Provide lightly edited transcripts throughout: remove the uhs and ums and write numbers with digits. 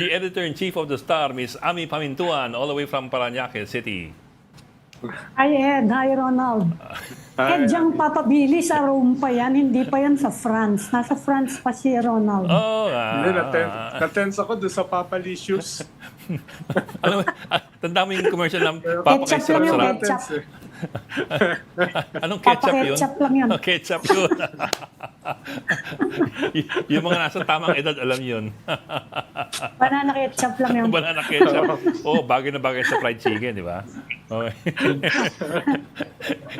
The editor-in-chief of the Star, Miss Amy Pamintuan, all the way from Parañaque City. Hi Ed, hi Ronald. Ed, diyang papabili sa Rome pa yan, hindi pa yan sa France. Nasa France pa si Ronald. Oh, Hindi, natense ako doon sa Papalicious. ano, tanda mo yung commercial ng Papa kay Ketchup lang yung sarap-sarap? ketchup. Anong ketchup yun? Papa-ketchup lang yun. Oh, ketchup yun. Yung mga nasa tamang edad, alam yun. Banana ketchup lang yun. Banana ketchup. Oh, bagay na bagay sa fried chicken, di ba? Okay.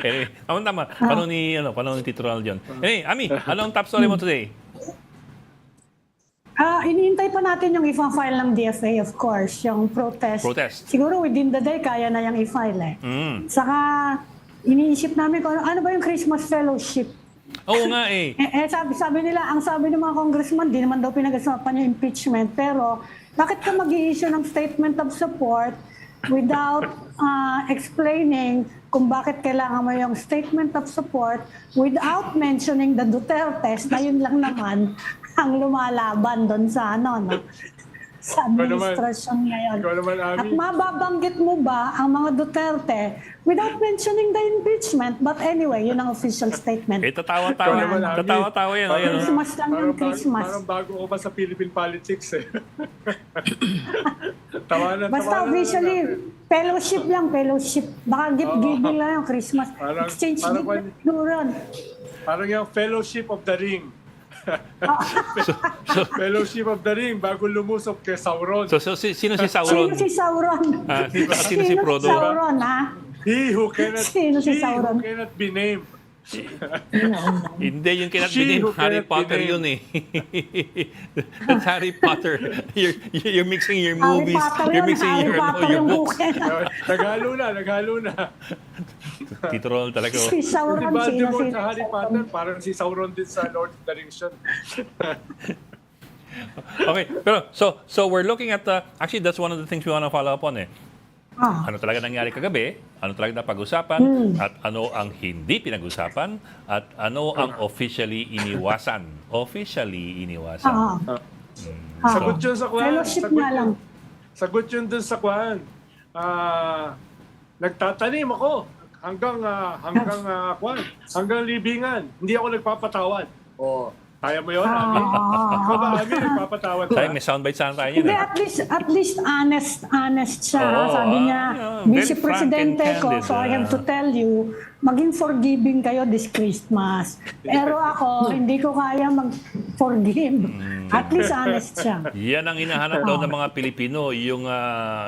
Anyway, tama. Panahon ni Tito Ronald yun. Anyway, Ami, anong top story mo today? Iniintay pa natin yung i-file ng DFA, of course, yung protest. Siguro within the day, kaya na yung i-file eh. Saka, iniisip namin kung ano ba yung Christmas Fellowship. Oo nga eh. Sabi nila, ang sabi ng mga congressman, di naman daw pinag-usapan yung impeachment, pero bakit ka mag-i-issue ng statement of support without explaining kung bakit kailangan mo yung statement of support without mentioning the Dutertes na yun lang naman ang lumalaban doon sa sa administrasyon ngayon. At mababanggit mo ba ang mga Duterte without mentioning the impeachment? But anyway, yun ang official statement. Tatawa-tawa yan. Christmas lang yung Christmas. Parang bago ko pa sa Philippine politics eh. Basta officially, fellowship lang, fellowship. Baka gift-giving lang yung Christmas. Exchange gift lang. Parang yung Fellowship of the Ring. Fellowship of the Ring bago lumusok kay Sauron. So sino si Sauron? Sino si Sauron? Sino si Frodo? Sauron, ha? He who cannot be named. Hindi, yung cannot be named. Harry Potter yun eh. That's Harry Potter. You're mixing your movies. You're mixing your books. Naghalo na. Tito Ronald talaga. Si Sauron, sino sa Harry Potter, parang si Sauron din sa Lord of the Rings yun. Okay, pero so we're looking at, actually that's one of the things we want to follow up on eh. Ano talaga nangyari kagabi, ano talaga napag-usapan, at ano ang hindi pinag-usapan, at ano ang officially iniwasan. Sagot yun sa kwan. Fellowship nga lang. Sagot yun dun sa kwan. Nagtatanim ako hanggang libingan. Hindi ako nagpapatawad. Kaya mo yun, Ami? Ikaw ba, Ami, nagpapatawad Tayo, ka? may soundbite sana tayo yun. Hindi, at least honest siya. Sabi niya, Vice Presidente ko, so I have to tell you, maging forgiving kayo this Christmas. Pero ako, hindi ko kaya mag-forgive. At least honest siya. Yan ang hinahanap daw ng mga Pilipino, yung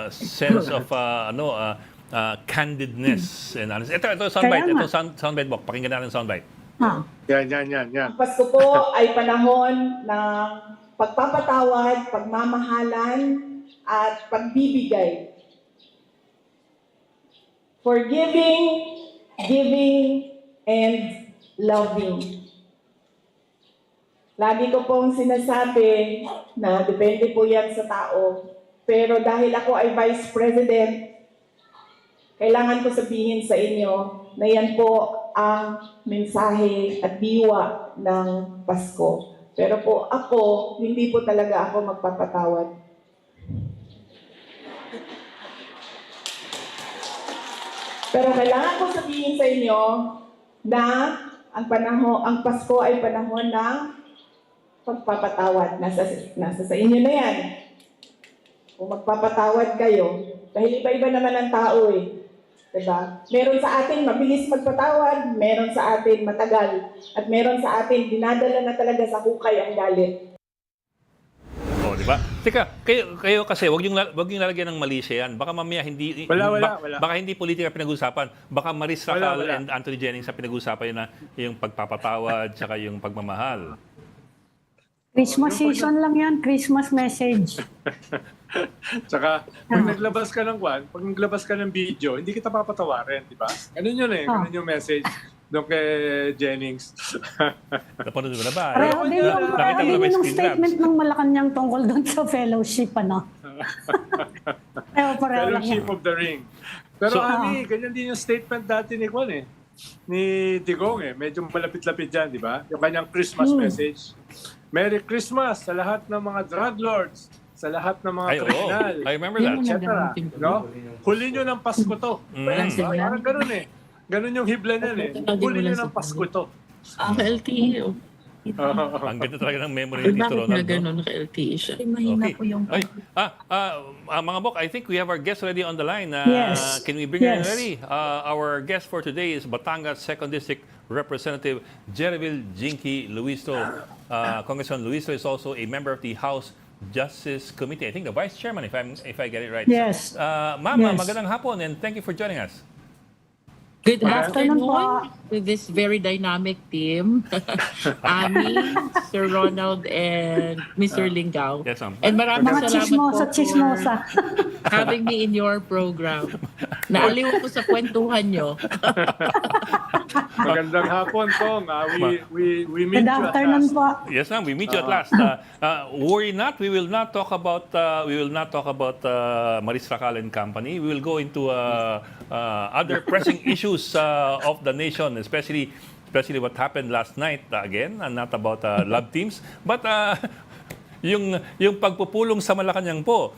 sense of candidness and honesty. Ito soundbite. Ito soundbite box. Pakinggan natin soundbite. Yan. Ang Pasko po ay panahon ng pagpapatawad, pagmamahalan, at pagbibigay. Forgiving, giving, and loving. Lagi ko pong sinasabi na depende po yan sa tao. Pero dahil ako ay Vice President, kailangan ko sabihin sa inyo na yan po ang mensahe at diwa ng Pasko. Pero po ako, hindi po talaga ako magpapatawad. Pero kailangan ko sabihin sa inyo na ang Pasko ay panahon ng pagpapatawad. Nasa sa inyo na yan. Kung magpapatawad kayo, dahil iba-iba naman ang tao eh. Diba? Meron sa atin mabilis magpatawad, meron sa atin matagal, at meron sa atin dinadala na talaga sa hukay ang galit. Oh, di ba? Teka, kayo kasi wag yung lalagyan ng mali siya yan. Baka mamaya hindi Wala. Baka hindi politika pinag-usapan. Baka Maris Racal and Anthony Jennings sa pinag-usapan na yung pagpapatawad tsaka yung pagmamahal. Christmas season lang yan, Christmas message. Tsaka, pag naglabas ka ng video, hindi kita papatawarin, di ba? Ganun yun eh. Ganun yung message doon kay Jennings. Napanood mo na ba? Pareho din yung statement ng Malacaang tungkol doon sa fellowship, ano? Fellowship of the Ring. Pero Ami, ganyan din yung statement dati ni Juan eh. Ni Digong eh. Medyo malapit-lapit dyan, di ba? Yung kanyang Christmas message. Merry Christmas sa lahat ng mga drug lords sa lahat ng mga Ay, oo. kriminal, I remember that. etc. No? Huli nyo ng Pasko to. Diba? Parang ganun eh. Ganun yung hibla niyan eh. Huli nyo ng Pasko to. LTE. Ang ganda talaga ng memory ni Tito Bakit na Ronald. No? gano'n naka-LTE siya? Mahina po yung... Ay, mga Bok, I think we have our guest already on the line. Yes. Can we bring her in Yes. already? Our guest for today is Batangas 2nd District Representative GERVILLE JINKY LUISTRO. Congressman LUISTRO is also a member of the House Justice Committee. I think the Vice Chairman, if I get it right. Yes. Ma'am, Yes. magandang hapon and thank you for joining us. Good afternoon afternoon to this very dynamic team. Amy, Sir Ronald, and Mr. Lingao. Yes, ma'am. And maraming Mga salamat po chismosa. for having me in your program. Naaliw ko sa kwentuhan nyo. Magandang hapon, Tong. We meet Good you at afternoon last. po. Yes, ma'am. We meet you at last. Worry not. We will not talk about. Maris Racal and Company. We will go into other pressing issues of the nation, especially what happened last night again, and not about love teams, but yung pagpupulong sa Malacaang po.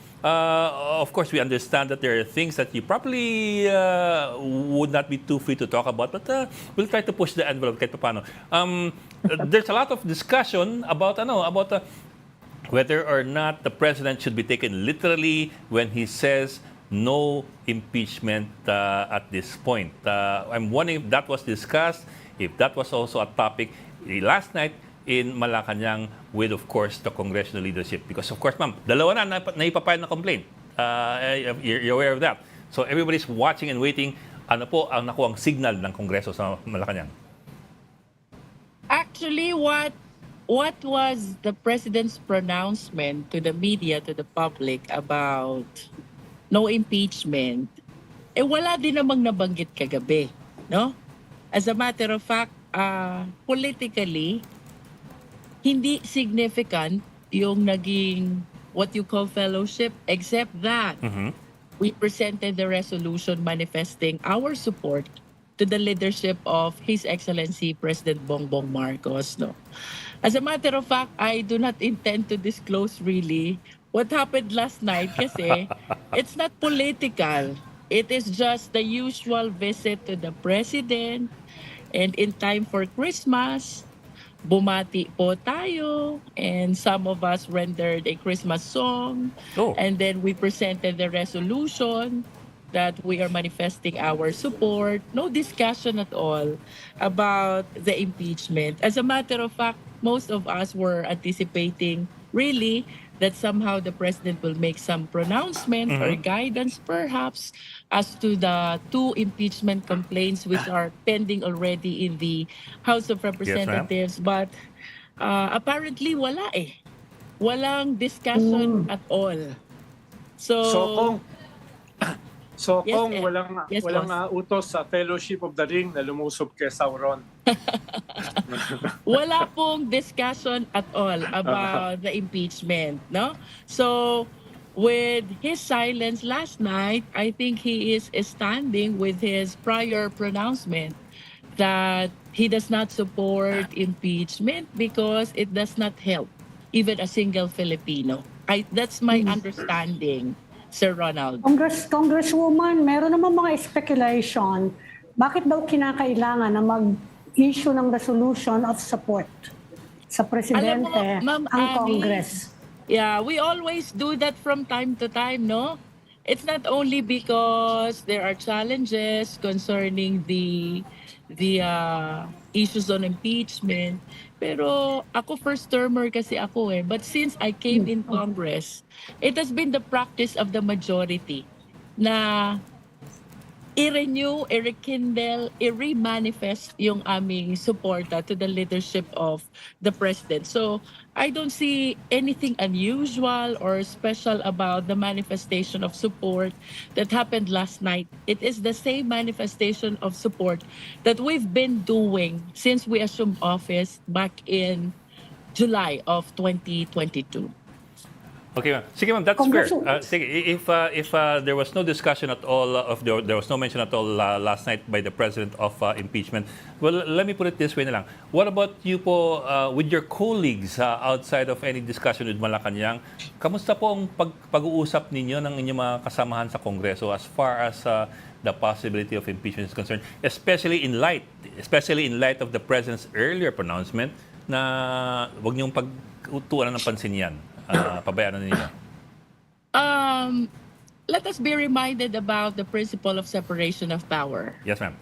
Of course, we understand that there are things that you probably would not be too free to talk about, but we'll try to push the envelope kahit paano. There's a lot of discussion about whether or not the president should be taken literally when he says no impeachment at this point. I'm wondering if that was discussed, if that was also a topic last night in Malacaang with, of course, the congressional leadership. Because, of course, ma'am, dalawa na naipapile na complaint. You're aware of that. So everybody's watching and waiting. Ano po ang nakuhang signal ng Kongreso sa Malacaang? Actually, what was the president's pronouncement to the media, to the public about no impeachment? Wala din namang nabanggit kagabi, no? As a matter of fact, politically, hindi significant yung naging what you call fellowship, except that we presented the resolution manifesting our support to the leadership of His Excellency President Bongbong Marcos. No? As a matter of fact, I do not intend to disclose really what happened last night kasi it's not political. It is just the usual visit to the President, and in time for Christmas, bumati po tayo, and some of us rendered a Christmas song, and then we presented the resolution that we are manifesting our support. No discussion at all about the impeachment. As a matter of fact, most of us were anticipating really that somehow the president will make some pronouncement or guidance perhaps as to the two impeachment complaints which are pending already in the House of Representatives. But apparently wala eh. Walang discussion at all. So kung Yes, walang boss. utos sa Fellowship of the Ring na lumusob kay Sauron. Wala pong discussion at all about the impeachment, no? So, with his silence last night, I think he is standing with his prior pronouncement that he does not support impeachment because it does not help even a single Filipino. That's my understanding, Sir Ronald. Congresswoman, meron naman mga speculation. Bakit daw kinakailangan na mag-issue ng resolution of support sa presidente Ma'am ang Amy, Congress? Yeah, we always do that from time to time, no? It's not only because there are challenges concerning the issues on impeachment, pero ako first termer kasi ako eh. But since I came in Congress, it has been the practice of the majority na i-renew, i-rekindle, i-remanifest yung aming suporta to the leadership of the President. So, I don't see anything unusual or special about the manifestation of support that happened last night. It is the same manifestation of support that we've been doing since we assumed office back in July of 2022. Okay, ma'am. Sige, ma'am, that's fair. Sige, if there was no discussion at all there was no mention at all last night by the President of impeachment, well, let me put it this way na lang. What about you po with your colleagues outside of any discussion with Malacaang? Kamusta po ang pag-uusap ninyo ng inyong mga kasamahan sa Kongreso as far as the possibility of impeachment is concerned, especially in light of the President's earlier pronouncement na wag niyong pag-utuan ng pansin yan? Pabayaan na ninyo. Let us be reminded about the principle of separation of power. Yes, ma'am.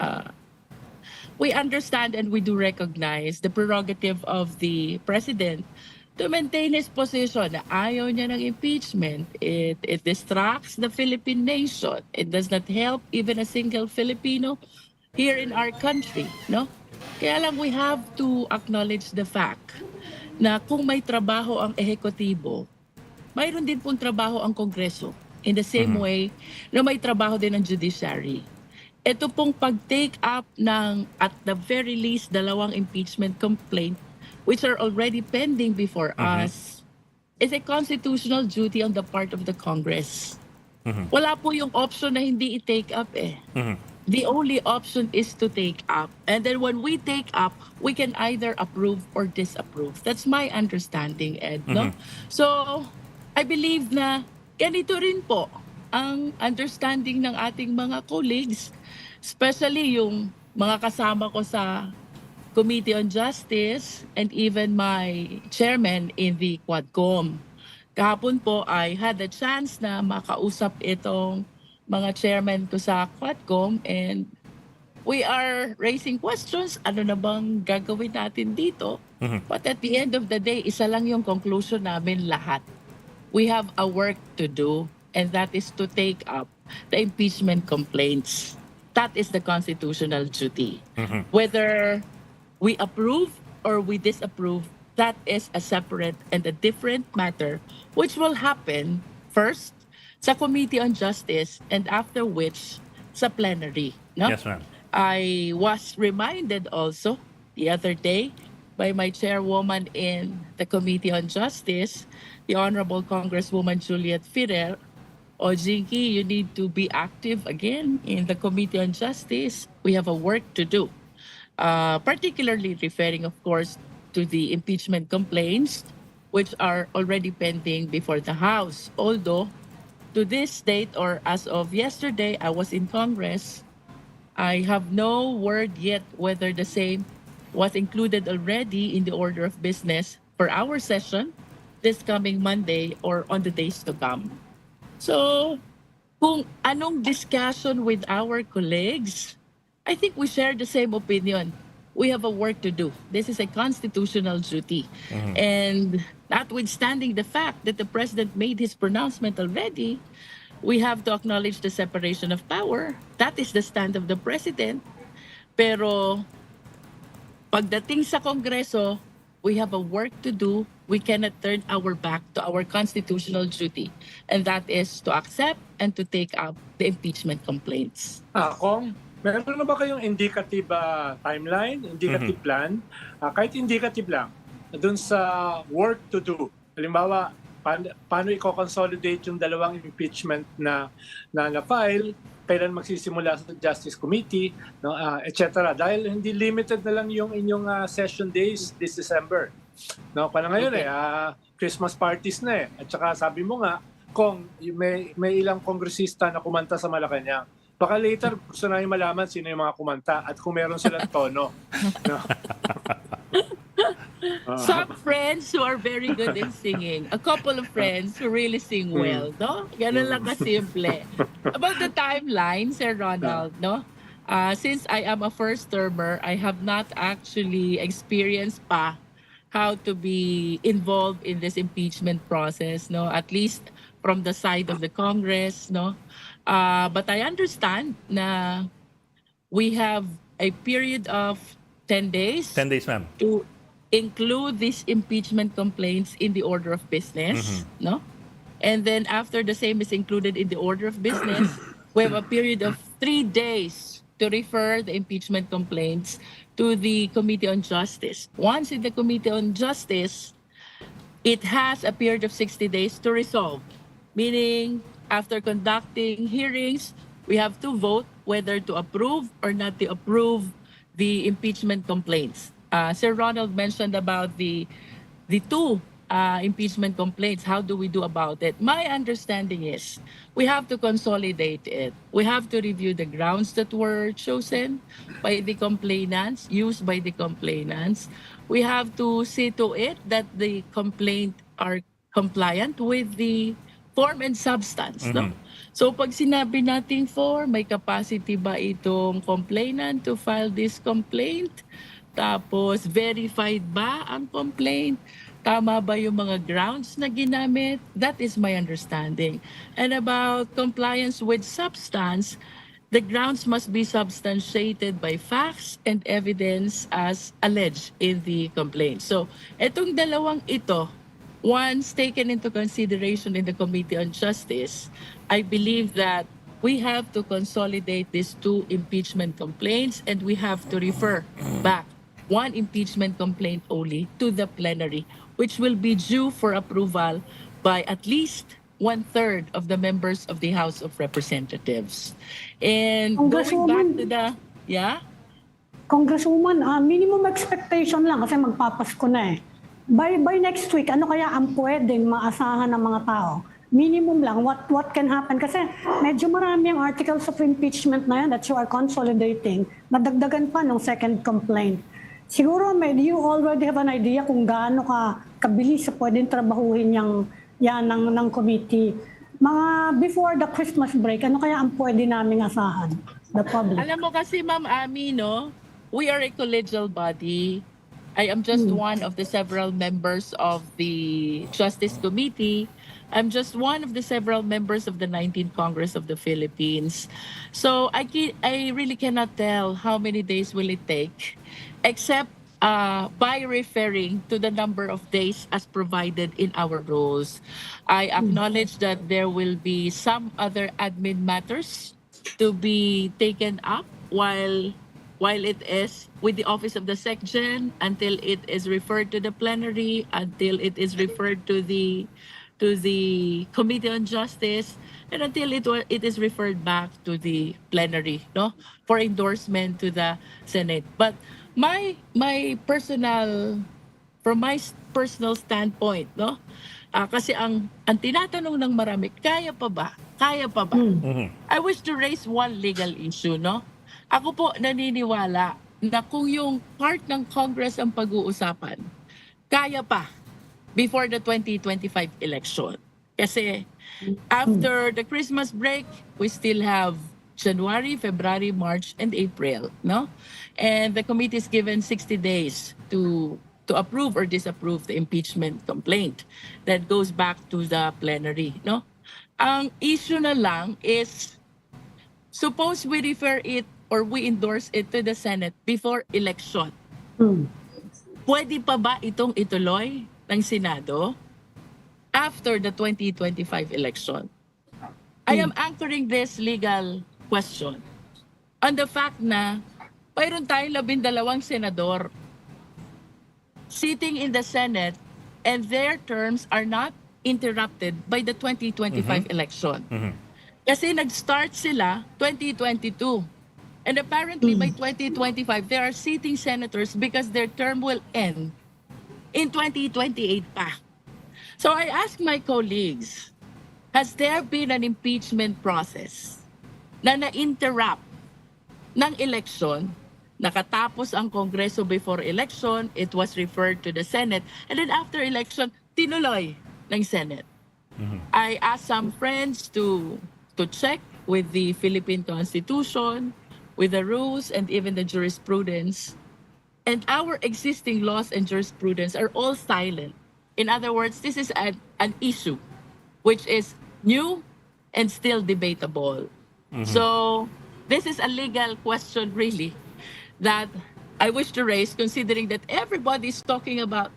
We understand and we do recognize the prerogative of the President to maintain his position na ayaw niya ng impeachment. It distracts the Philippine nation. It does not help even a single Filipino here in our country, no? Kaya lang we have to acknowledge the fact na kung may trabaho ang ehekutibo, mayroon din pong trabaho ang Kongreso. In the same way na may trabaho din ang judiciary. Ito pong pag-take up ng, at the very least, 2 impeachment complaint which are already pending before us is a constitutional duty on the part of the Congress. Wala po yung option na hindi i-take up eh. The only option is to take up. And then when we take up, we can either approve or disapprove. That's my understanding, Ed. No? So, I believe na ganito rin po ang understanding ng ating mga colleagues, especially yung mga kasama ko sa Committee on Justice and even my chairman in the Quadcom. Kahapon po, I had the chance na makausap itong mga chairman ko sa Quadcom and we are raising questions. Ano na bang gagawin natin dito? But at the end of the day, isa lang yung conclusion namin lahat. We have a work to do and that is to take up the impeachment complaints. That is the constitutional duty. Whether we approve or we disapprove, that is a separate and a different matter which will happen first sa Committee on Justice and after which sa plenary. No? Yes, ma'am. I was reminded also the other day by my chairwoman in the Committee on Justice, the Honorable Congresswoman Juliet Ferrer, o JINKY, you need to be active again in the Committee on Justice. We have a work to do, particularly referring, of course, to the impeachment complaints which are already pending before the House. Although, to this date or as of yesterday, I was in Congress. I have no word yet whether the same was included already in the order of business for our session this coming Monday or on the days to come. So, kung anong discussion with our colleagues, I think we share the same opinion. We have a work to do. This is a constitutional duty. And notwithstanding the fact that the President made his pronouncement already, we have to acknowledge the separation of power. That is the stand of the President. Pero pagdating sa Kongreso, we have a work to do. We cannot turn our back to our constitutional duty. And that is to accept and to take up the impeachment complaints. Kong, meron na ba kayong indicative timeline, indicative plan? Kahit indicative lang, dun sa work to do. Halimbawa, paano i-consolidate yung 2 impeachment na na-file, kailan magsisimula sa Justice Committee, no, etc. Dahil hindi limited na lang yung inyong session days this December. No, para ngayon Christmas parties na eh. At saka sabi mo nga, kung may ilang kongresista na kumanta sa Malacaang, baka later gusto namin malaman sino yung mga kumanta at kung meron silang tono. No? Some friends who are very good in singing. A couple of friends who really sing well, no? Ganun lang kasimple. About the timeline, Sir Ronald, no? Since I am a first-termer, I have not actually experienced pa how to be involved in this impeachment process, no? At least from the side of the Congress, no? But I understand na we have a period of 10 days. 10 days, ma'am. To include these impeachment complaints in the order of business, no? And then after the same is included in the order of business, we have a period of 3 days to refer the impeachment complaints to the Committee on Justice. Once in the Committee on Justice, it has a period of 60 days to resolve, meaning after conducting hearings, we have to vote whether to approve or not to approve the impeachment complaints. Sir Ronald mentioned about the two impeachment complaints. How do we do about it? My understanding is we have to consolidate it. We have to review the grounds that were chosen by the complainants, used by the complainants. We have to see to it that the complaint are compliant with the form and substance. No? So pag sinabi natin form, may capacity ba itong complainant to file this complaint? Tapos, verified ba ang complaint? Tama ba yung mga grounds na ginamit? That is my understanding. And about compliance with substance, the grounds must be substantiated by facts and evidence as alleged in the complaint. So, etong dalawang ito, once taken into consideration in the Committee on Justice, I believe that we have to consolidate these two impeachment complaints and we have to refer back one impeachment complaint only to the plenary, which will be due for approval by at least 1/3 of the members of the House of Representatives. And going back to the, yeah? Congresswoman, minimum expectation lang kasi magpapasko na eh. By next week, ano kaya ang pwedeng maasahan ng mga tao? Minimum lang, what can happen? Kasi medyo marami ang articles of impeachment na yan that you are consolidating. Nadagdagan pa ng second complaint. Siguro, you already have an idea kung gaano kabilis sa pwedeng trabahuhin yan ng committee. Mga before the Christmas break, ano kaya ang pwede naming asahan? The public. Alam mo kasi, Ma'am Ami, no? We are a collegial body. I am just one of the several members of the Justice Committee. I'm just one of the several members of the 19th Congress of the Philippines. So I really cannot tell how many days will it take, except by referring to the number of days as provided in our rules. I acknowledge that there will be some other admin matters to be taken up while it is with the Office of the SecGen, until it is referred to the plenary, until it is referred to the Committee on Justice, and until it is referred back to the plenary, no, for endorsement to the Senate. But from my personal standpoint, no, kasi ang tinatanong ng marami, kaya pa ba? Kaya pa ba? I wish to raise one legal issue, no. Ako po naniniwala na kung yung part ng Congress ang pag-uusapan, kaya pa before the 2025 election. Kasi after the Christmas break, we still have January, February, March, and April, no? And the committee is given 60 days to approve or disapprove the impeachment complaint that goes back to the plenary, no? Ang issue na lang is, suppose we refer it or we endorse it to the Senate before election. Pwede pa ba itong ituloy ng Senado after the 2025 election? I am anchoring this legal question on the fact na mayroon tayong 12 senador sitting in the Senate and their terms are not interrupted by the 2025 election. Kasi nag-start sila 2022. And apparently by 2025, there are sitting senators because their term will end in 2028 pa. So I ask my colleagues, has there been an impeachment process na na-interrupt ng election, nakatapos ang Kongreso before election, it was referred to the Senate, and then after election, tinuloy ng Senate? I asked some friends to check with the Philippine Constitution, with the rules and even the jurisprudence. And our existing laws and jurisprudence are all silent. In other words, this is an issue which is new and still debatable. So this is a legal question really that I wish to raise, considering that everybody is talking about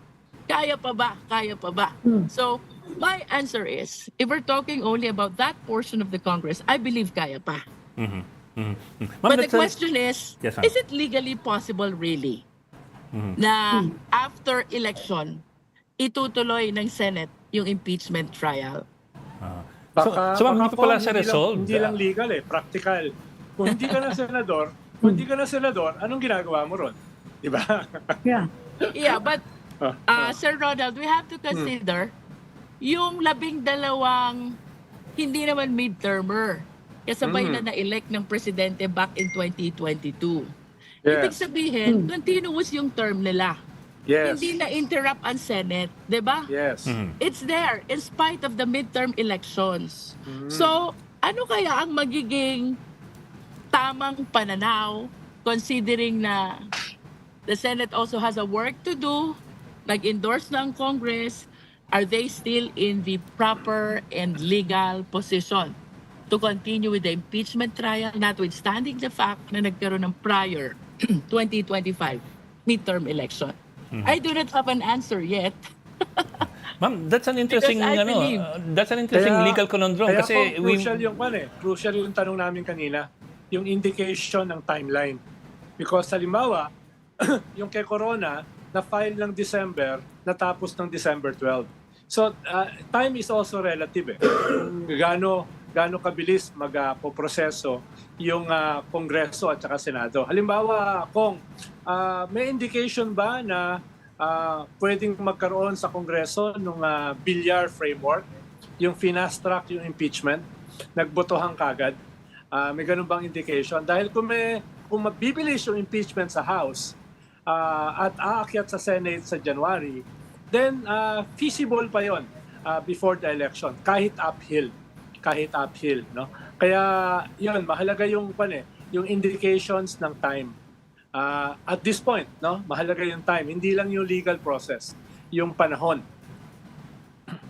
kaya pa ba, kaya pa ba. So my answer is, if we're talking only about that portion of the Congress, I believe kaya pa. But the question is it legally possible really na after election, itutuloy ng Senate yung impeachment trial. Baka, so ma'am, baka hindi pa pala po, siya resolved. Hindi lang legal practical. Kung hindi ka na senador, anong ginagawa mo ron? Di ba? Yeah. Yeah, but Sir Ronald, we have to consider yung 12 hindi naman midtermer. Kasabay na na-elect ng presidente back in 2022. Ibig Yes. sabihin, continuous yung term nila. Yes. Hindi na-interrupt ang Senate, di ba? Yes. It's there in spite of the midterm elections. So, ano kaya ang magiging tamang pananaw considering na the Senate also has a work to do, nag-endorse na ang Congress, are they still in the proper and legal position to continue with the impeachment trial notwithstanding the fact na nagkaroon ng prior 2025 midterm election? I do not have an answer yet. Ma'am, that's an interesting Because I believe- legal conundrum Kaya kasi po, crucial yung tanong namin kanina, yung indication ng timeline. Because halimbawa, yung kay Corona, na-file ng December, natapos ng December 12. So, time is also relative. Kung gaano kabilis magpoproseso yung Kongreso at saka Senado. Halimbawa, kung may indication ba na pwedeng magkaroon sa Kongreso ng bilyar framework, yung finast track yung impeachment, nagbotohan kagad, may ganun bang indication? Dahil kung mabibilis yung impeachment sa House, at aakyat sa Senate sa January, then feasible pa yon before the election, kahit uphill, no? Kaya yun, mahalaga yung indications ng time. At this point, no, mahalaga yung time, hindi lang yung legal process, yung panahon.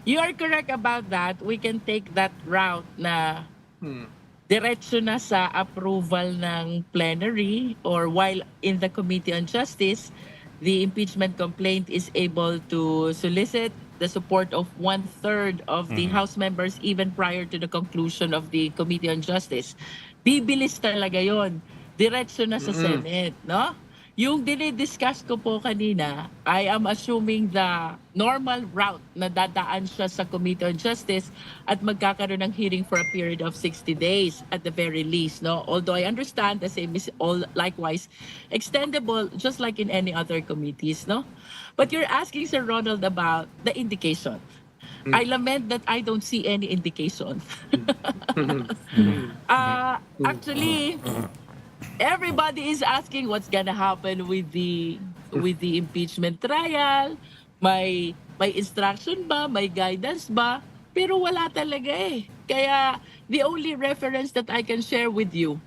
You are correct about that. We can take that route na diretso na sa approval ng plenary or while in the Committee on Justice, the impeachment complaint is able to solicit the support of 1/3 of the House members even prior to the conclusion of the Committee on Justice. Bibilis talaga yon. Diretso na sa Senate, no? Yung dinidiscuss ko po kanina, I am assuming the normal route na dadaan siya sa Committee on Justice at magkakaroon ng hearing for a period of 60 days at the very least, no? Although I understand the same is all likewise extendable just like in any other committees, no? But you're asking Sir Ronald about the indication. I lament that I don't see any indication. Actually, everybody is asking what's gonna happen with the impeachment trial. May instruction ba? May guidance ba? Pero wala talaga eh. Kaya the only reference that I can share with you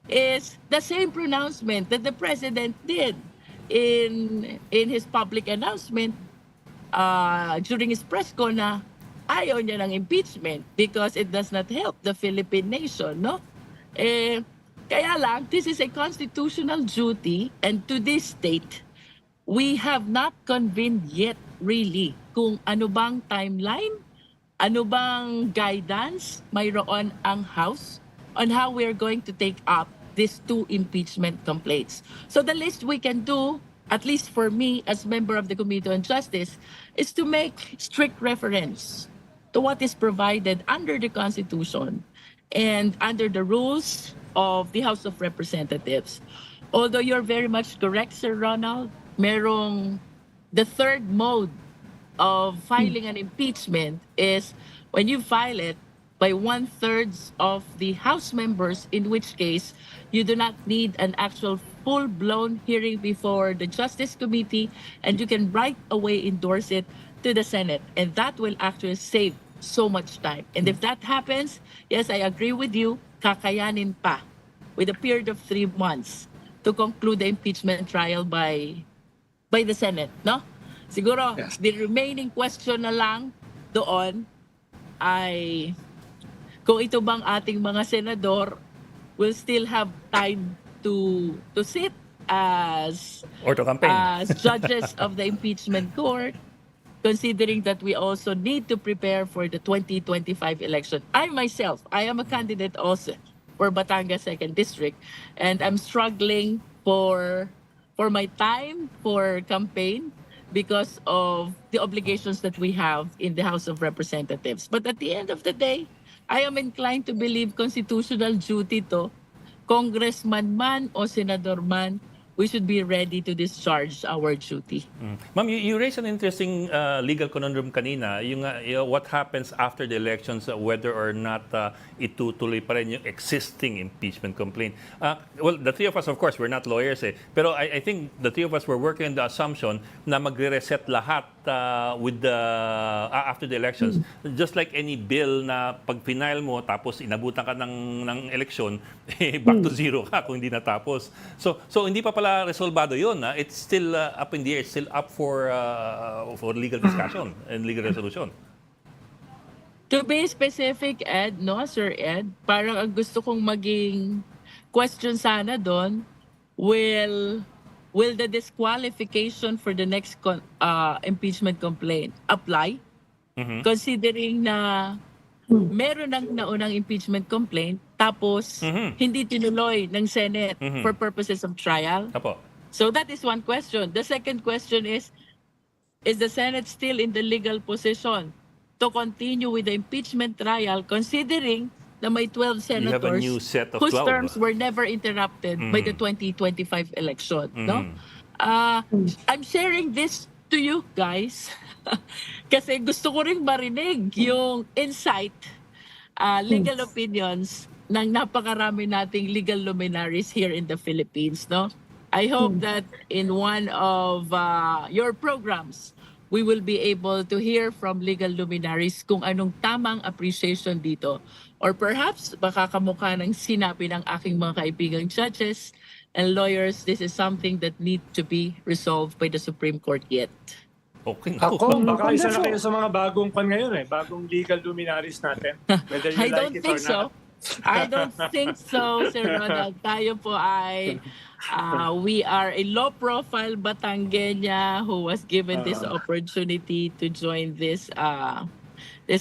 is the same pronouncement that the President did in his public announcement during his press con na ayaw niya ng impeachment because it does not help the Philippine nation, no? Kaya lang, this is a constitutional duty and to this date, we have not convened yet really kung ano bang timeline, ano bang guidance mayroon ang House on how we are going to take up these two impeachment complaints. So the least we can do, at least for me as member of the Committee on Justice, is to make strict reference to what is provided under the Constitution and under the rules of the House of Representatives. Although you're very much correct, Sir Ronald, merong the third mode of filing an impeachment is when you file it by 1/3 of the House members, in which case you do not need an actual full-blown hearing before the Justice Committee and you can right away endorse it to the Senate. And that will actually save so much time. And if that happens, yes, I agree with you, kakayanin pa with a period of 3 months to conclude the impeachment trial by the Senate, no? Siguro, Yes. the remaining question na lang doon ay kung ito bang ating mga senador will still have time to sit as or to campaign. as judges of the impeachment court, considering that we also need to prepare for the 2025 election. I myself, I am a candidate also for Batangas 2nd District, and I'm struggling for my time for campaign because of the obligations that we have in the House of Representatives. But at the end of the day, I am inclined to believe constitutional duty to, congressman man o senador man, we should be ready to discharge our duty. Ma'am, you raised an interesting legal conundrum kanina, yung what happens after the elections, whether or not itutuloy pa rin yung existing impeachment complaint. Well, the three of us, of course, we're not lawyers pero I think the three of us were working on the assumption na magre-reset lahat with the after the elections. Just like any bill na pag final mo tapos inabutan ka ng eleksyon, back to zero ka kung hindi natapos. So hindi pa pala resolvado yun. It's still up in the air. It's still up for legal discussion and legal resolution. To be specific, Ed, no, Sir Ed, parang ang gusto kong maging question sana doon, will the disqualification for the next impeachment complaint apply? Considering na meron ng naunang impeachment complaint, tapos hindi tinuloy ng Senate for purposes of trial. Apo. So that is one question. The second question is the Senate still in the legal position to continue with the impeachment trial, considering na may 12 You have a senators new set of whose 12. terms were never interrupted by the 2025 election? No? I'm sharing this to you guys kasi gusto ko rin marinig yung insight, legal opinions ng napakarami nating legal luminaries here in the Philippines. No? I hope that in one of your programs, we will be able to hear from legal luminaries kung anong tamang appreciation dito. Or perhaps baka kamukha ng sinabi ng aking mga kaibigang judges and lawyers, this is something that need to be resolved by the Supreme Court yet. Okay. Ako, baka isa na kayo sa mga bagong ngayon bagong legal luminaries natin. Whether you I like don't it think or so. not. I don't think so, Sir Ronald. Tayo po ay, we are a low-profile Batangueña who was given this opportunity to join this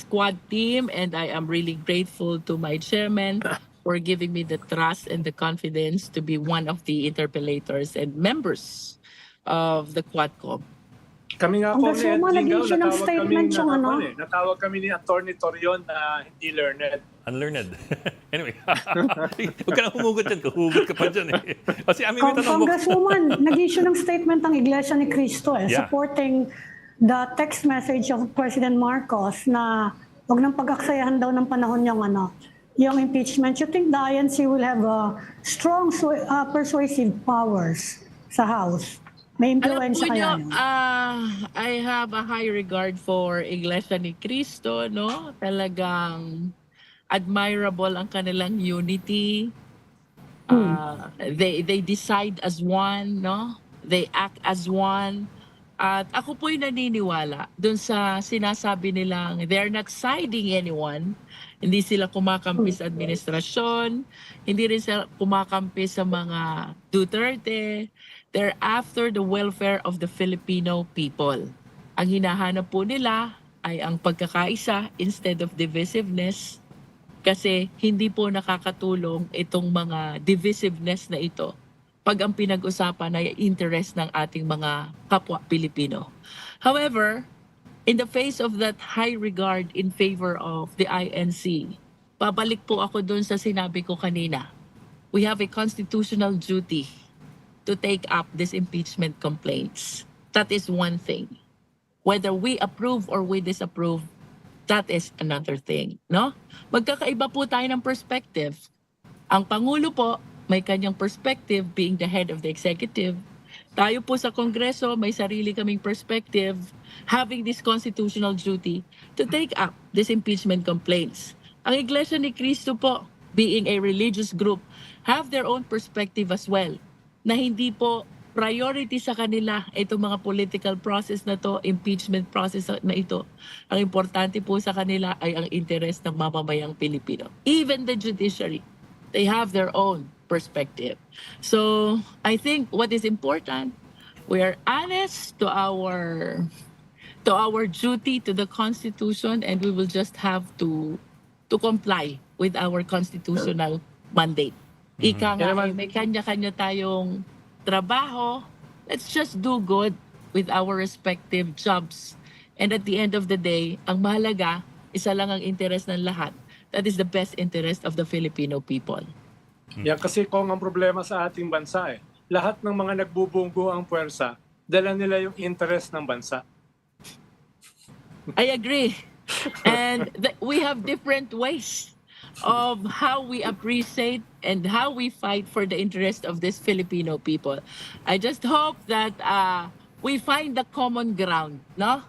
squad team, and I am really grateful to my chairman for giving me the trust and the confidence to be one of the interpellators and members of the Quadcom. Kami nga po ni Congresswoman, Lingao, nag-issue ng statement yung ano. natawag kami ni Attorney Torion na hindi learned. Unlearned. Anyway, huwag ka na humugot dyan. Hugot ka pa dyan Kasi Amy, may tanong mo. Congresswoman, nag-issue ng statement ang Iglesia ni Cristo Yeah. supporting the text message of President Marcos na wag nang pag-aksayahan daw ng panahon yung impeachment. You think the INC will have strong persuasive powers sa House? May influensya kaya yun? I have a high regard for Iglesia ni Cristo, no? Talagang admirable ang kanilang unity. They decide as one, no? They act as one. At ako po'y naniniwala dun sa sinasabi nilang they're not siding anyone. Hindi sila kumakampi sa administrasyon, hindi rin sila kumakampi sa mga Duterte. They're after the welfare of the Filipino people. Ang hinahanap po nila ay ang pagkakaisa instead of divisiveness, kasi hindi po nakakatulong itong mga divisiveness na ito pag ang pinag-usapan ay interest ng ating mga kapwa Pilipino. However, in the face of that high regard in favor of the INC, babalik po ako dun sa sinabi ko kanina. We have a constitutional duty to take up these impeachment complaints. That is one thing. Whether we approve or we disapprove, that is another thing, no? Magkakaiba po tayo ng perspective. Ang Pangulo po, may kanyang perspective being the head of the executive. Tayo po sa Kongreso, may sarili kaming perspective, having this constitutional duty to take up these impeachment complaints. Ang Iglesia ni Cristo po, being a religious group, have their own perspective as well, na hindi po priority sa kanila itong mga political process na to, impeachment process na ito. Ang importante po sa kanila ay ang interest ng mamamayang Pilipino. Even the judiciary, they have their own perspective. So I think what is important, we are honest to our duty to the Constitution, and we will just have to comply with our constitutional mandate. Ika nga, may kanya-kanya tayong trabaho. Let's just do good with our respective jobs. And at the end of the day, ang mahalaga, isa lang ang interest ng lahat. That is the best interest of the Filipino people. Yan kasi kung ang problema sa ating bansa lahat ng mga nagbubunggo ang puwersa, dala nila yung interest ng bansa. I agree. And we have different ways of how we appreciate and how we fight for the interest of this Filipino people. I just hope that we find the common ground, no?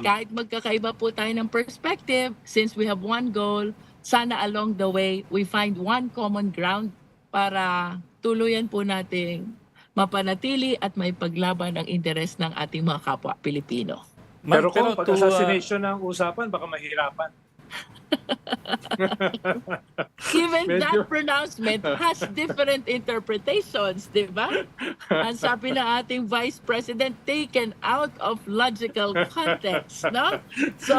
Kahit magkakaiba po tayo ng perspective, since we have one goal, sana along the way, we find one common ground para tuluyan po nating mapanatili at may paglaban ang interes ng ating mga kapwa Pilipino. Pero kung pag-assassination ang usapan, baka mahirapan. Even that pronouncement has different interpretations, di ba? Ang sabi ng ating Vice President, taken out of logical context, no? So,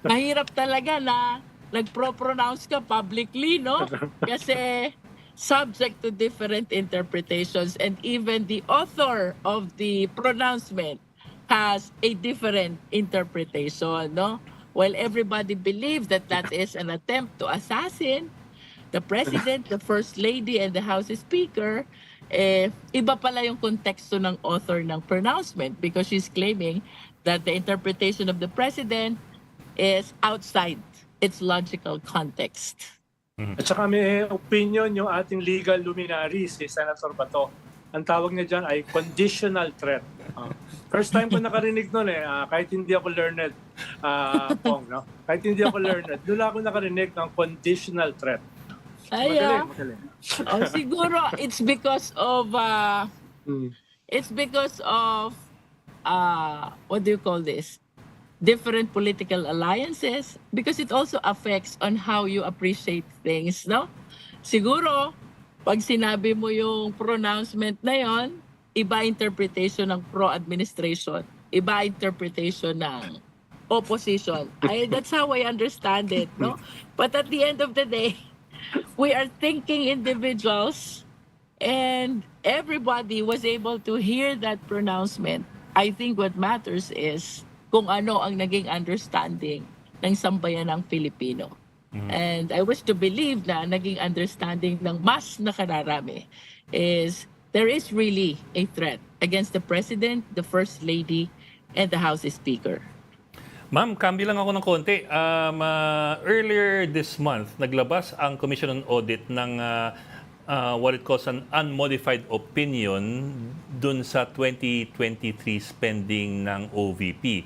mahirap talaga na nagpro-pronounce ka publicly, no? Kasi subject to different interpretations, and even the author of the pronouncement has a different interpretation, no? While everybody believes that that is an attempt to assassin the President, the First Lady, and the House Speaker, iba pala yung konteksto ng author ng pronouncement because she's claiming that the interpretation of the President is outside its logical context. At saka may opinion yung ating legal luminary, si Senator Bato. Ang tawag niya dyan ay conditional threat. First time ko nakarinig nun kahit hindi ako learned, Pong, no? Kahit hindi ako learned, doon ako nakarinig ng conditional threat. Magaling. Oh, siguro it's because of what do you call this? Different political alliances, because it also affects on how you appreciate things, no? Siguro, pag sinabi mo yung pronouncement na yon, iba interpretation ng pro-administration, iba interpretation ng opposition. That's how I understand it, no? But at the end of the day, we are thinking individuals, and everybody was able to hear that pronouncement. I think what matters is kung ano ang naging understanding ng sambayan ng Pilipino. And I wish to believe na naging understanding ng mas nakararami is there is really a threat against the President, the First Lady, and the House Speaker. Ma'am, cambio lang ako ng konti. Earlier this month, naglabas ang Commission on Audit ng what it calls an unmodified opinion dun sa 2023 spending ng OVP.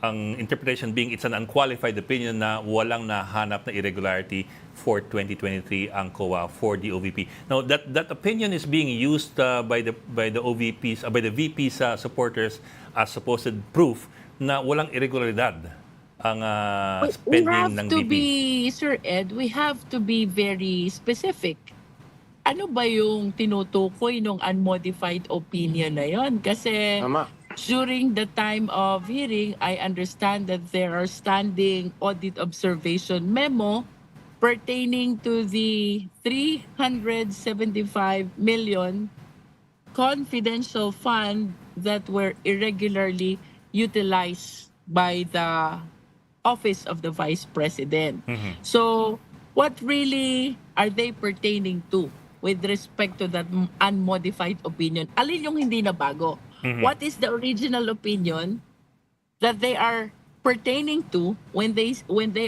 Ang interpretation being it's an unqualified opinion na walang nahanap na irregularity for 2023 ang COA for the OVP. Now that opinion is being used by the OVPs by the VP's supporters as supposed proof na walang irregularidad ang spending ng VP. Sir Ed, we have to be very specific. Ano ba yung tinutukoy ng unmodified opinion na yon? Kasi during the time of hearing, I understand that there are standing audit observation memo pertaining to the 375 million confidential fund that were irregularly utilized by the office of the Vice President. So, what really are they pertaining to with respect to that unmodified opinion? Alin yung hindi na bago? What is the original opinion that they are pertaining to when they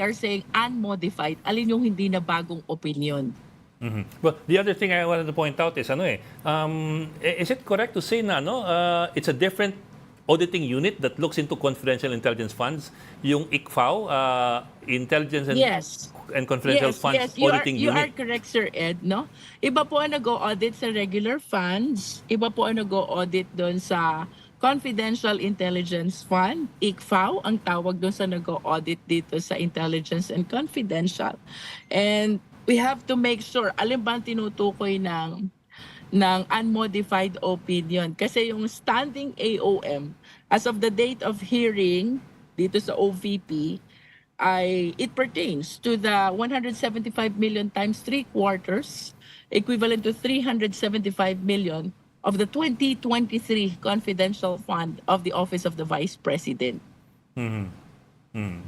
are saying unmodified? Alin yung hindi na bagong opinion? Well, the other thing I wanted to point out is is it correct to say na it's a different auditing unit that looks into confidential intelligence funds, yung ICFAO, Intelligence and Confidential Funds Auditing you Unit? are correct, Sir Ed, no? Iba po ang nag-audit sa regular funds, iba po ang nag-audit doon sa Confidential Intelligence Fund, ICFAO, ang tawag doon sa nag-audit dito sa Intelligence and Confidential. And we have to make sure, alin ba ang tinutukoy ng unmodified opinion? Kasi yung standing AOM, as of the date of hearing dito sa OVP, it pertains to the 175 million times 3/4, equivalent to 375 million of the 2023 confidential fund of the Office of the Vice President.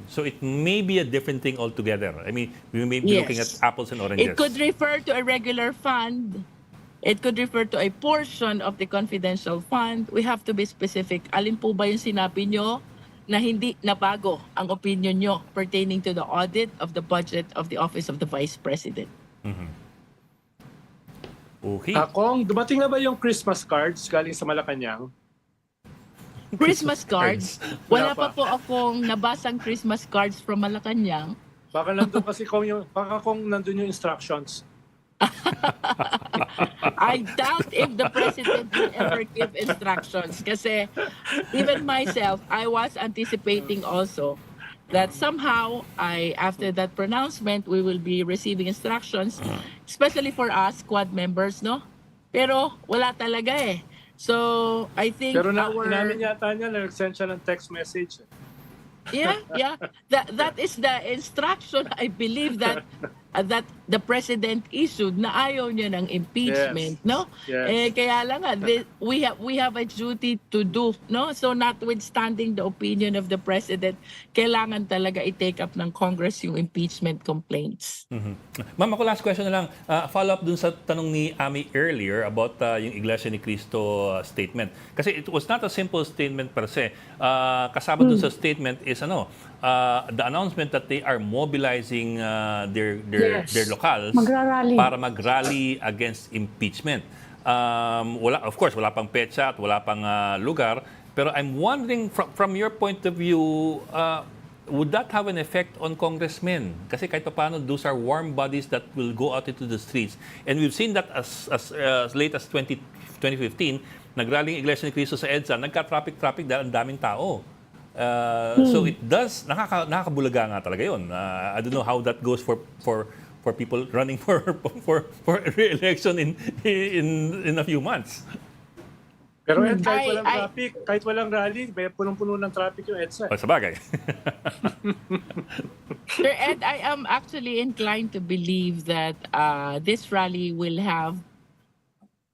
So it may be a different thing altogether. I mean, we may be looking at Yes. apples and oranges. It could refer to a regular fund. It could refer to a portion of the confidential fund. We have to be specific. Alin po ba yung sinabi nyo na hindi nabago ang opinion nyo pertaining to the audit of the budget of the Office of the Vice President? Okay. Kung dumating na ba yung Christmas cards galing sa Malacaang? Christmas cards. Wala Wala pa. pa po akong nabasang Christmas cards from Malacaang. Baka nandun kasi kung nandun yung instructions. I doubt if the president will ever give instructions. Kasi even myself, I was anticipating also that somehow, after that pronouncement, we will be receiving instructions, especially for us, squad members, no? Pero wala talaga eh. So, I think Pero inamin yata niya, nag-send siya ng text message. Yeah. That is the instruction, I believe, that the president issued na ayaw niya ng impeachment, Yes. no? Yes. Kaya lang nga, we have a duty to do, no? So notwithstanding the opinion of the president, kailangan talaga i-take up ng Congress yung impeachment complaints. Ma'am, ako last question na lang. Follow up dun sa tanong ni Amy earlier about yung Iglesia ni Cristo statement. Kasi it was not a simple statement per se. Kasama dun sa statement is the announcement that they are mobilizing their locals Magrarally. para mag-rally against impeachment. Of course, wala pang petsa at wala pang lugar. Pero I'm wondering, from your point of view, would that have an effect on congressmen? Kasi kahit paano, those are warm bodies that will go out into the streets. And we've seen that as late as 2015, nagrally ang Iglesia ni Cristo sa EDSA, nagka-traffic dahil ang daming tao. So it does, nakakabulaga nga talaga yun. I don't know how that goes for people running for re-election in a few months. Pero Ed, kahit walang rally, may punong-puno ng traffic yung EDSA. Sa bagay. Sir Ed, I am actually inclined to believe that this rally will have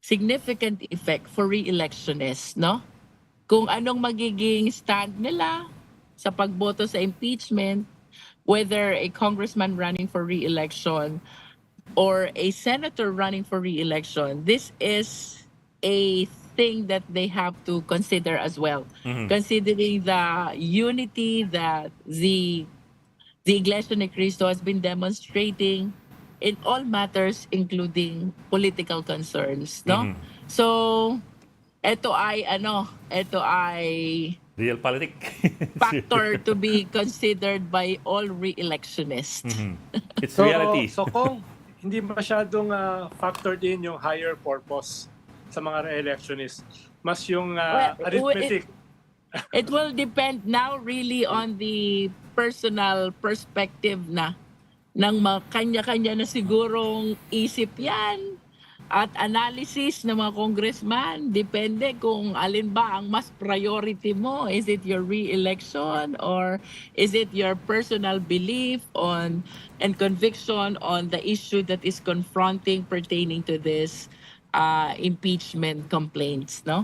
significant effect for re-electionists, no? Kung anong magiging stand nila sa pagboto sa impeachment, whether a congressman running for re-election or a senator running for re-election, this is a thing that they have to consider as well. Considering the unity that the Iglesia ni Cristo has been demonstrating in all matters, including political concerns, no? So, ito ay Real politic. factor to be considered by all re-electionists. It's reality. So kung hindi masyadong factor din yung higher purpose sa mga re-electionists, mas yung arithmetic. It will depend now really on the personal perspective na ng mga kanya-kanya na sigurong isip yan at analysis ng mga congressman. Depende kung alin ba ang mas priority mo. Is it your re-election or is it your personal belief on and conviction on the issue that is confronting pertaining to this impeachment complaints, no?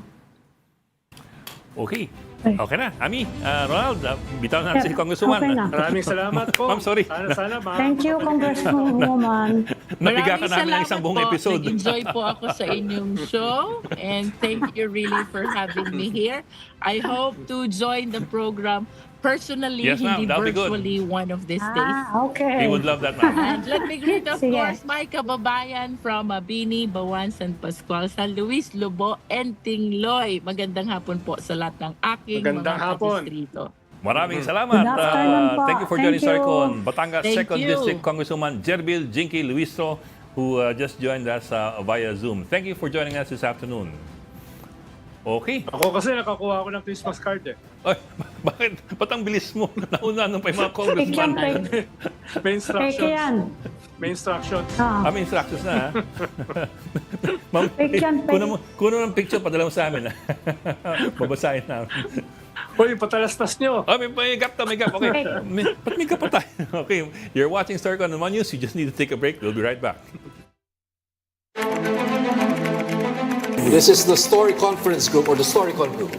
Okay. Okay na. Ami, Ronald, bitaw na si Congresswoman. Okay na. Maraming salamat po. Ma'am, sorry. Sana Thank you, Congresswoman. Nabiga ka namin ng isang buong episode. Nag-enjoy po ako sa inyong show and thank you really for having me here. I hope to join the program personally, Yes, ma'am. hindi That'll be good. virtually one of these days. Okay. We would love that, ma'am. And let me greet, of Sige. course, my kababayan from Mabini, Bawan, San Pascual, San Luis, Lobo, and Tingloy. Magandang hapon po sa lahat ng aking Magandang mga hapon. kadistrito. Maraming salamat. Good afternoon po. Thank you for joining Thank you. STORYCON. Batangas Thank 2nd you. District Congresswoman GERVILLE, JINKY, LUISTRO, who just joined us via Zoom. Thank you for joining us this afternoon. Okay. Ako kasi nakakuha ako ng Christmas card eh. Ay, bakit? Ba't ang bilis mo? Nauna nung pa yung mga Fake yan, congressman. fake. May Fake instructions. yan. May instructions. May instructions na, ha? Ma'am, Fake yan, fake. kuno ng picture, padala mo sa amin, ha? Babasahin namin. Uy, patalastas nyo. Oh, may gap to, may gap. Okay. Ba't may gap pa tayo? Okay, you're watching STORYCON on One News. You just need to take a break. We'll be right back. This is the Story Conference Group or the STORYCON Group.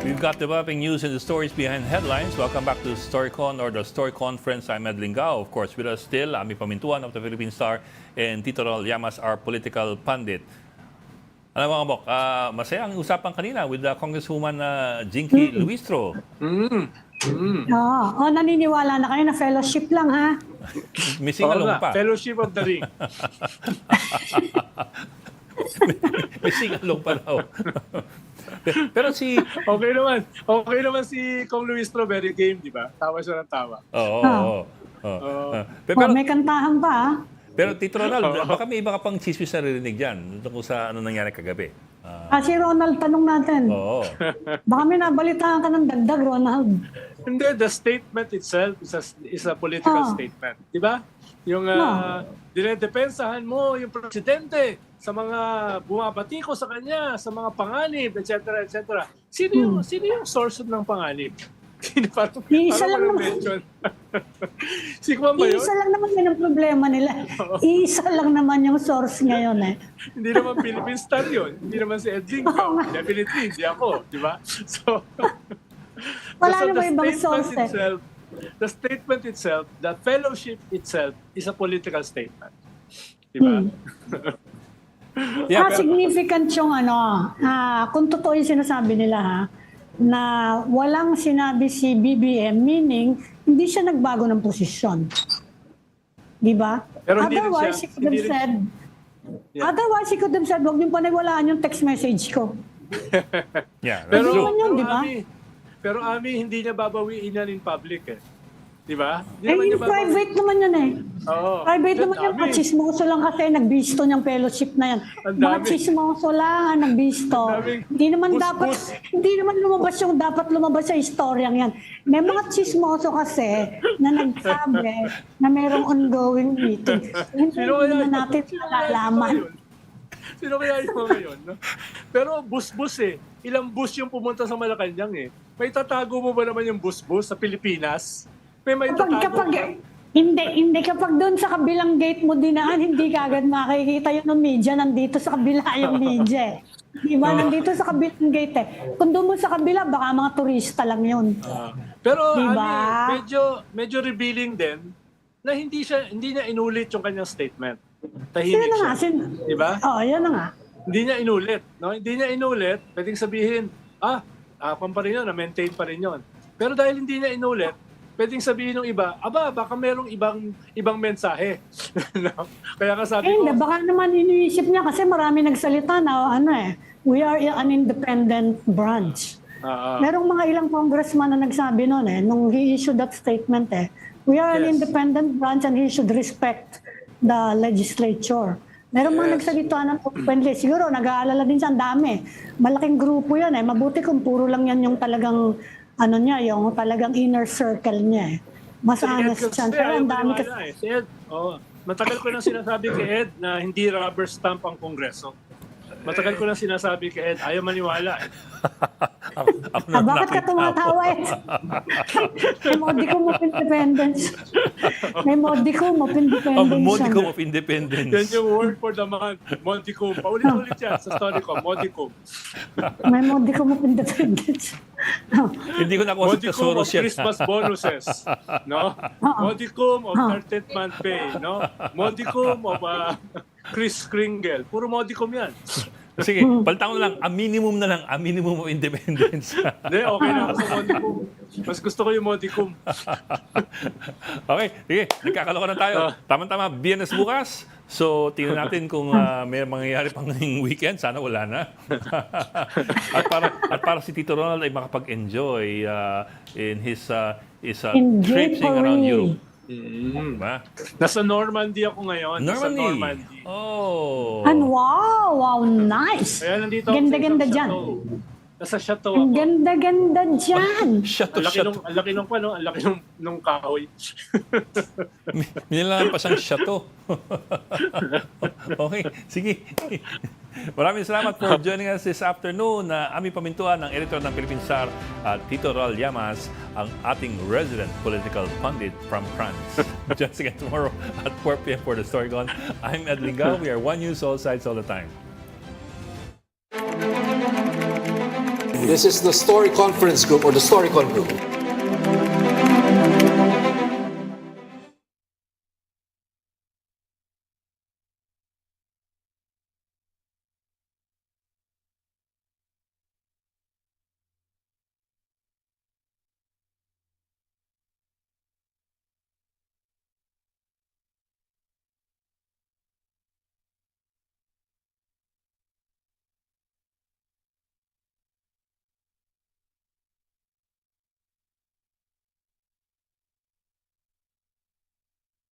We've got developing news in the stories behind headlines. Welcome back to StoryCon or the Story Conference. I'm Ed Lingao. Of course, with us still, Amy Pamintuan of the Philippine Star and Tito Ronald Llamas, our political pundit. Alam mo, Amok, masaya ang usapan kanina with the Congresswoman Jinky LUISTRO. Naniniwala na kayo na fellowship lang, ha? Missing along pa. Fellowship of the Ring. Missing along pa raw. Pero si... Okay naman si Kong Luistro, very game, di ba? Tawa siya ng tawa. Oo. Pero, May kantahan pa, ha? pero Tito Ronald, baka may iba ka pang chismis na ririnig dyan tungkol sa ano nangyari kagabi. Si Ronald, tanong natin. Oo. Baka may nabalitaan ka ng dagdag, Ronald. Hindi, the statement itself is a political statement. Di ba? Yung dinedepensahan mo yung presidente sa mga bumabati ko sa kanya, sa mga panganib, etc. etc. Sino yung source ng panganib? Isa lang naman. Si Kwan ba yun? Isa lang naman yun ang problema nila. Isa lang naman yung source ngayon, eh. Hindi naman Philippine Star yun. Hindi naman si Ed Lingao. Definitely, hindi ako. Di ba? So, Wala so na ba ibang source, eh? The statement itself, the fellowship itself is a political statement. Di ba? Yeah, pero, Significant yung kung totoo yung sinasabi nila, ha, na walang sinabi si BBM, meaning hindi siya nagbago ng posisyon. Di ba? Pero hindi rin Otherwise, siya- he could have said, otherwise, he could have said, huwag niyong paniwalaan yung text message ko. yeah, that's Pero, true. naman yun, di ba? Pero Ami, hindi niya babawiin yan in public eh. Di ba? Hindi Eh, naman in niya babawiin. private naman yun, eh. Oo. Private naman yung Ami. chismoso lang kasi nagbisto niyang fellowship na yan. Ang Mga dami. chismoso lang ang nagbisto. Ang daming Hindi naman bus-bus. hindi naman lumabas yung dapat lumabas sa istoryang yan. May mga chismoso kasi na nagsabi na mayroong ongoing meeting. Hindi naman natin malalaman. Sino kaya yung mga yun? No? Pero bus-bus eh. Ilang bus yung pumunta sa Malacaang eh. May tatago mo ba naman yung bus-bus sa Pilipinas? May tatago Kapag ba? hindi kapag doon sa kabilang gate mo dinaan, hindi ka agad makikita yun ng media, nandito sa kabila yung media. Di ba? Nandito sa kabilang gate eh. Kung doon mo sa kabila, baka mga turista lang yun. Pero Diba? Ami, medyo revealing din na hindi niya inulit yung kanyang statement. Tahimik Yun na nga. siya. Diba? Oo, yun na nga. Hindi niya inulit. No? Hindi niya inulit, pwedeng sabihin, pa rin yun, na-maintain pa rin yun. Pero dahil hindi niya inulit, pwedeng sabihin ng iba, baka merong ibang mensahe. No? Kaya nga sabi ko, Hindi, baka naman iniisip niya kasi marami nagsalita na we are an independent branch. Merong mga ilang congressman na nagsabi noon nung he issued that statement we are an Yes. independent branch and he should respect the legislature. Merong mga Yes. nagsalita ng openly. Siguro nag-aalala din siya, ang dami. Malaking grupo yan Mabuti kung puro lang yan yung talagang yung talagang inner circle niya Mas Si Ed honest kasi siya. Pero ayaw ang dami maniwala kasi. Si Ed, matagal ko na sinasabi kay Ed na hindi rubber stamp ang Kongreso. Matagal ko na sinasabi kay Ed, ayaw maniwala. Ako na Bakit ka tumatawa May modicum of independence. May modicum of independence. Modicum of independence. Yan yung word for the month, Monticum. Paulit-ulit yan sa StoryCon, Monticum. May modicum of independence. Hindi ko nakuha sa Modicum thesaurus of yan. Christmas bonuses. No? Modicum of 13th month pay. No? Modicum of Chris Kringle. Puro modicum yan. Sige, palitan ko na lang. A minimum na lang. A minimum of independence. Hindi, okay na ako sa modicum. Mas gusto ko yung modicum. Okay, sige. Nagkakaloka na tayo. Tama-tama, BNS bukas. So, tingnan natin kung may mangyayari pang ngayong weekend. Sana wala na. at para si Tito Ronald ay makapag-enjoy in his traipsing around Europe. Diba? Nasa Normandy ako ngayon. Nasa Normandy. Normandy. Oh. And wow, nice. Kaya nandito ako Ganda-ganda sa dyan. chateau. Nasa chateau Ang ako. ganda-ganda dyan. Ang laki nung kahoy. Minalaan pa siyang chateau. Okay, sige. Maraming salamat for joining us this afternoon. Amy Pamintuan, ang editor ng Philippine Star, at Tito Ronald Llamas, ang ating resident political pundit from France. Just again tomorrow at 4 p.m. for the STORYCON. I'm Ed Lingao. We are One News, all sides, all the time. This is the Story Conference Group or the StoryCon Group.